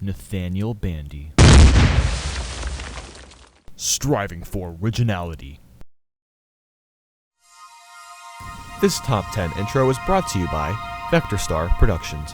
Nathaniel Bandy. Striving for originality. This top 10 intro is brought to you by VectorStar Productions.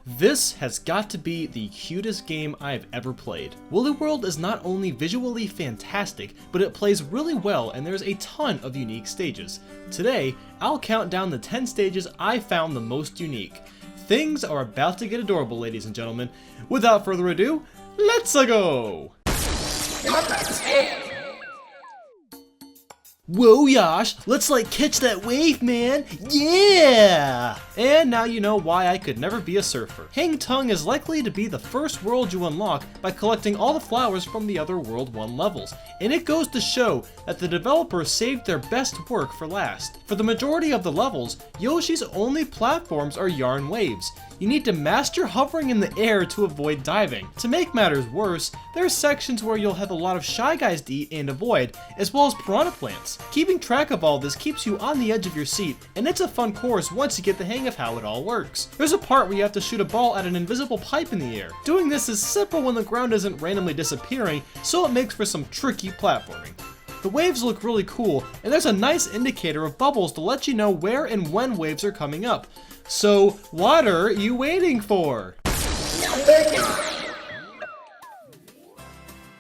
This has got to be the cutest game I've ever played. Woolly World is not only visually fantastic, but it plays really well and there's a ton of unique stages. Today, I'll count down the 10 stages I found the most unique. Things are about to get adorable, ladies and gentlemen. Without further ado, let's go! Number 10. Whoa, Yosh, let's catch that wave, man. Yeah! And now you know why I could never be a surfer. Tung is likely to be the first world you unlock by collecting all the flowers from the other World 1 levels. And it goes to show that the developers saved their best work for last. For the majority of the levels, Yoshi's only platforms are yarn waves. You need to master hovering in the air to avoid diving. To make matters worse, there are sections where you'll have a lot of Shy Guys to eat and avoid, as well as piranha plants. Keeping track of all this keeps you on the edge of your seat, and it's a fun course once you get the hang of how it all works. There's a part where you have to shoot a ball at an invisible pipe in the air. Doing this is simple when the ground isn't randomly disappearing, so it makes for some tricky platforming. The waves look really cool, and there's a nice indicator of bubbles to let you know where and when waves are coming up. So, what are you waiting for? Number 9.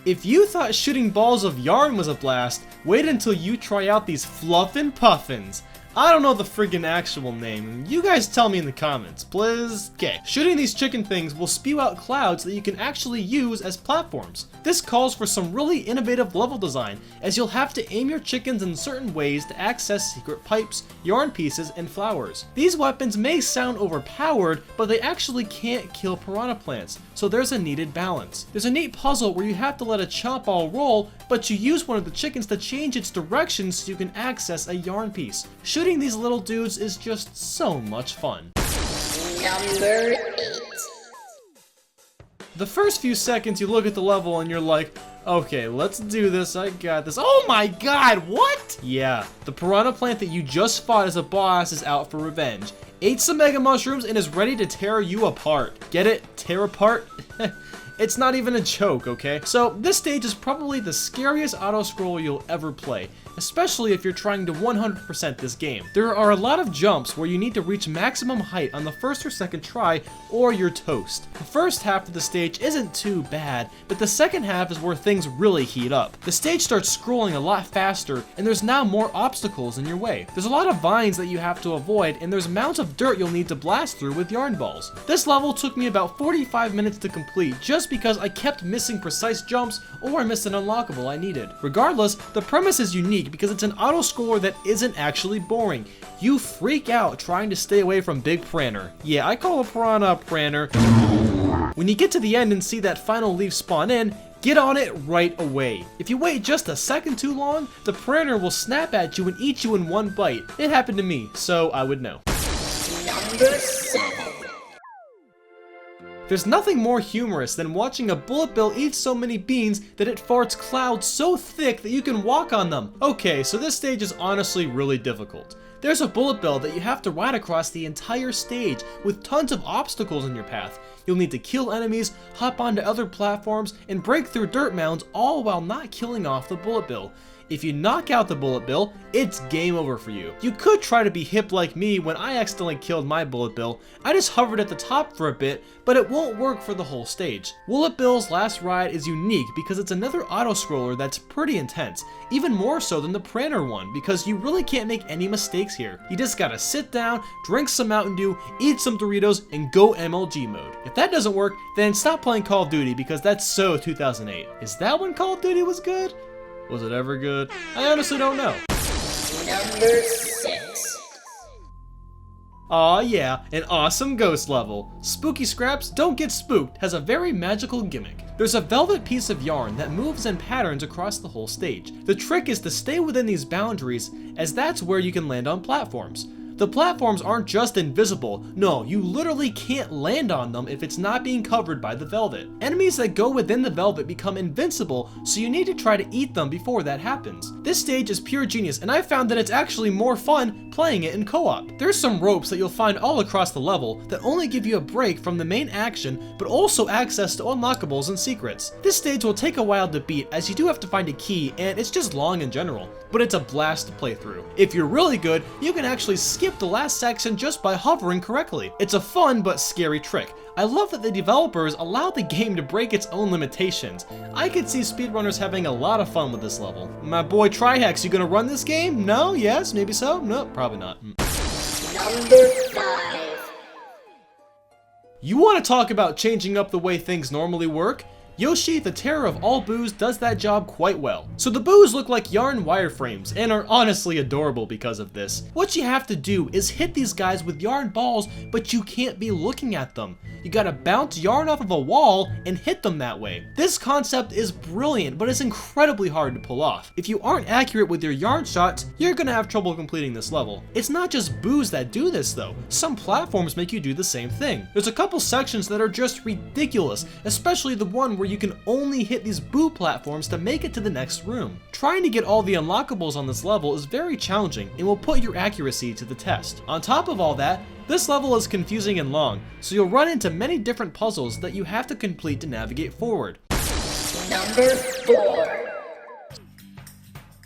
If you thought shooting balls of yarn was a blast, wait until you try out these Fluff Puffins. I don't know the friggin' actual name. You guys tell me in the comments, please. Okay, shooting these chicken things will spew out clouds that you can actually use as platforms. This calls for some really innovative level design, as you'll have to aim your chickens in certain ways to access secret pipes, yarn pieces, and flowers. These weapons may sound overpowered, but they actually can't kill piranha plants, so there's a needed balance. There's a neat puzzle where you have to let a chomp ball roll, but you use one of the chickens to change its direction so you can access a yarn piece. Shooting these little dudes is just so much fun. Number 8. The first few seconds you look at the level and you're like, okay, let's do this, I got this. Oh my god, what? Yeah, the piranha plant that you just fought as a boss is out for revenge. Ate some mega mushrooms and is ready to tear you apart. Get it? Tear apart? It's not even a joke, okay? So this stage is probably the scariest auto-scroller you'll ever play, especially if you're trying to 100% this game. There are a lot of jumps where you need to reach maximum height on the first or second try, or you're toast. The first half of the stage isn't too bad, but the second half is where things really heat up. The stage starts scrolling a lot faster, and there's now more obstacles in your way. There's a lot of vines that you have to avoid, and there's mounds of dirt you'll need to blast through with yarn balls. This level took me about 45 minutes to complete, just because I kept missing precise jumps or I missed an unlockable I needed. Regardless, the premise is unique because it's an auto-scroller that isn't actually boring. You freak out trying to stay away from Big Pranner. Yeah, I call a piranha Pranner. When you get to the end and see that final leaf spawn in, get on it right away. If you wait just a second too long, the Pranner will snap at you and eat you in one bite. It happened to me, so I would know. Number 7. There's nothing more humorous than watching a bullet bill eat so many beans that it farts clouds so thick that you can walk on them. Okay, so this stage is honestly really difficult. There's a bullet bill that you have to ride across the entire stage with tons of obstacles in your path. You'll need to kill enemies, hop onto other platforms, and break through dirt mounds, all while not killing off the bullet bill. If you knock out the bullet bill, it's game over for you. You could try to be hip like me when I accidentally killed my bullet bill. I just hovered at the top for a bit, but it won't work for the whole stage. Bullet Bill's last ride is unique because it's another auto-scroller that's pretty intense, even more so than the Pranner one, because you really can't make any mistakes here. You just gotta sit down, drink some Mountain Dew, eat some Doritos, and go MLG mode. If that doesn't work, then stop playing Call of Duty because that's so 2008. Is that when Call of Duty was good? Was it ever good? I honestly don't know. Number 6. Aw yeah, an awesome ghost level. Spooky Scraps Don't Get Spooked has a very magical gimmick. There's a velvet piece of yarn that moves in patterns across the whole stage. The trick is to stay within these boundaries, as that's where you can land on platforms. The platforms aren't just invisible, no, you literally can't land on them if it's not being covered by the velvet. Enemies that go within the velvet become invincible, so you need to try to eat them before that happens. This stage is pure genius, and I've found that it's actually more fun playing it in co-op. There's some ropes that you'll find all across the level that only give you a break from the main action, but also access to unlockables and secrets. This stage will take a while to beat, as you do have to find a key, and it's just long in general, but it's a blast to play through. If you're really good, you can actually skip the last section just by hovering correctly. It's a fun but scary trick. I love that the developers allowed the game to break its own limitations. I could see speedrunners having a lot of fun with this level. My boy Trihex, you gonna run this game? No? Yes? Maybe so? No, probably not. Number 5. You want to talk about changing up the way things normally work? Yoshi, the terror of all boos, does that job quite well. So the boos look like yarn wireframes and are honestly adorable because of this. What you have to do is hit these guys with yarn balls, but you can't be looking at them. You gotta bounce yarn off of a wall and hit them that way. This concept is brilliant, but it's incredibly hard to pull off. If you aren't accurate with your yarn shots, you're gonna have trouble completing this level. It's not just boos that do this though. Some platforms make you do the same thing. There's a couple sections that are just ridiculous, especially the one where you can only hit these boo platforms to make it to the next room. Trying to get all the unlockables on this level is very challenging and will put your accuracy to the test. On top of all that, this level is confusing and long, so you'll run into many different puzzles that you have to complete to navigate forward. Number 4.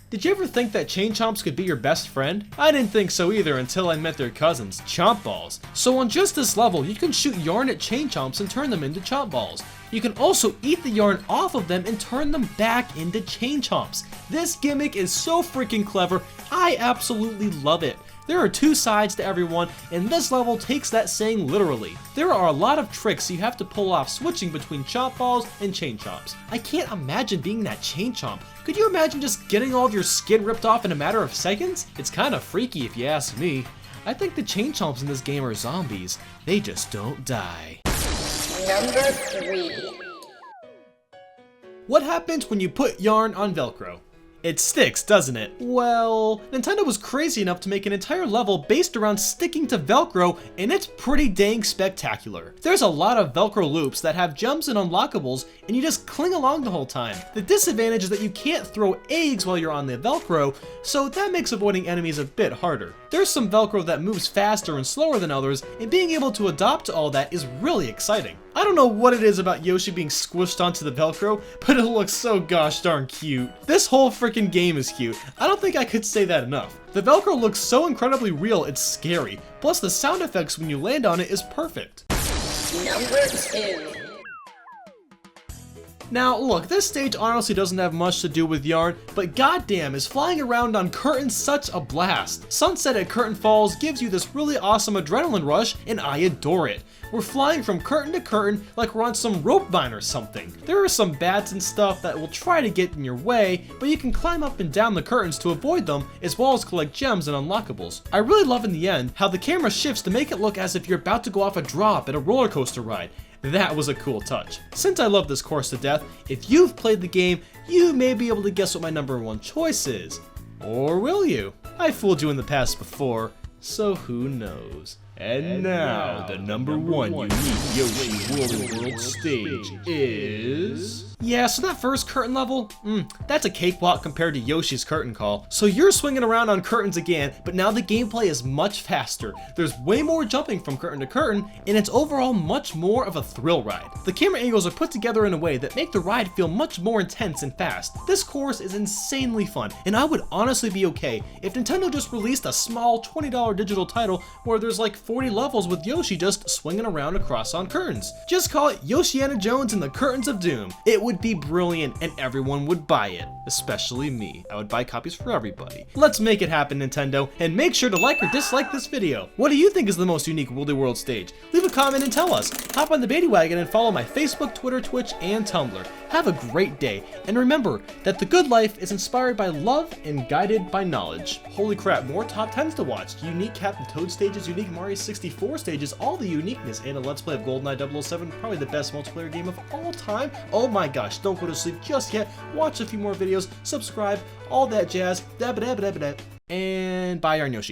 Did you ever think that chain chomps could be your best friend? I didn't think so either until I met their cousins, chomp balls. So on just this level, you can shoot yarn at chain chomps and turn them into chomp balls. You can also eat the yarn off of them and turn them back into chain chomps. This gimmick is so freaking clever, I absolutely love it. There are two sides to everyone, and this level takes that saying literally. There are a lot of tricks you have to pull off switching between chomp balls and chain chomps. I can't imagine being that chain chomp. Could you imagine just getting all of your skin ripped off in a matter of seconds? It's kind of freaky if you ask me. I think the chain chomps in this game are zombies. They just don't die. Number 3. What happens when you put yarn on Velcro? It sticks, doesn't it? Well, Nintendo was crazy enough to make an entire level based around sticking to Velcro, and it's pretty dang spectacular. There's a lot of Velcro loops that have gems and unlockables, and you just cling along the whole time. The disadvantage is that you can't throw eggs while you're on the Velcro, so that makes avoiding enemies a bit harder. There's some Velcro that moves faster and slower than others, and being able to adapt to all that is really exciting. I don't know what it is about Yoshi being squished onto the Velcro, but it looks so gosh darn cute. This whole freaking game is cute. I don't think I could say that enough. The Velcro looks so incredibly real, it's scary. Plus the sound effects when you land on it is perfect. Number 2. Now look, this stage honestly doesn't have much to do with yarn, but goddamn is flying around on curtains such a blast. Sunset at Curtain Falls gives you this really awesome adrenaline rush, and I adore it. We're flying from curtain to curtain like we're on some rope vine or something. There are some bats and stuff that will try to get in your way, but you can climb up and down the curtains to avoid them, as well as collect gems and unlockables. I really love in the end how the camera shifts to make it look as if you're about to go off a drop at a roller coaster ride. That was a cool touch. Since I love this course to death, if you've played the game, you may be able to guess what my number 1 choice is. Or will you? I fooled you in the past before, so who knows? And now, the number 1 unique Yoshi Woolly World stage is... Yeah, so that first curtain level, that's a cakewalk compared to Yoshi's curtain call. So you're swinging around on curtains again, but now the gameplay is much faster. There's way more jumping from curtain to curtain, and it's overall much more of a thrill ride. The camera angles are put together in a way that make the ride feel much more intense and fast. This course is insanely fun, and I would honestly be okay if Nintendo just released a small $20 digital title where there's like 40 levels with Yoshi just swinging around across on curtains. Just call it Yoshiana Jones and the Curtains of Doom. It would be brilliant and everyone would buy it, especially me. I would buy copies for everybody. Let's make it happen, Nintendo, and make sure to like or dislike this video. What do you think is the most unique Woolly World stage? Leave a comment and tell us. Hop on the Bandy Wagon and follow my Facebook, Twitter, Twitch, and Tumblr. Have a great day, and remember that the good life is inspired by love and guided by knowledge. Holy crap, more top 10s to watch. Unique Captain Toad stages, unique Mario 64 stages, all the uniqueness, and a Let's Play of GoldenEye 007, probably the best multiplayer game of all time. Oh my gosh, don't go to sleep just yet. Watch a few more videos, subscribe, all that jazz, and bye, Yarn Yoshi.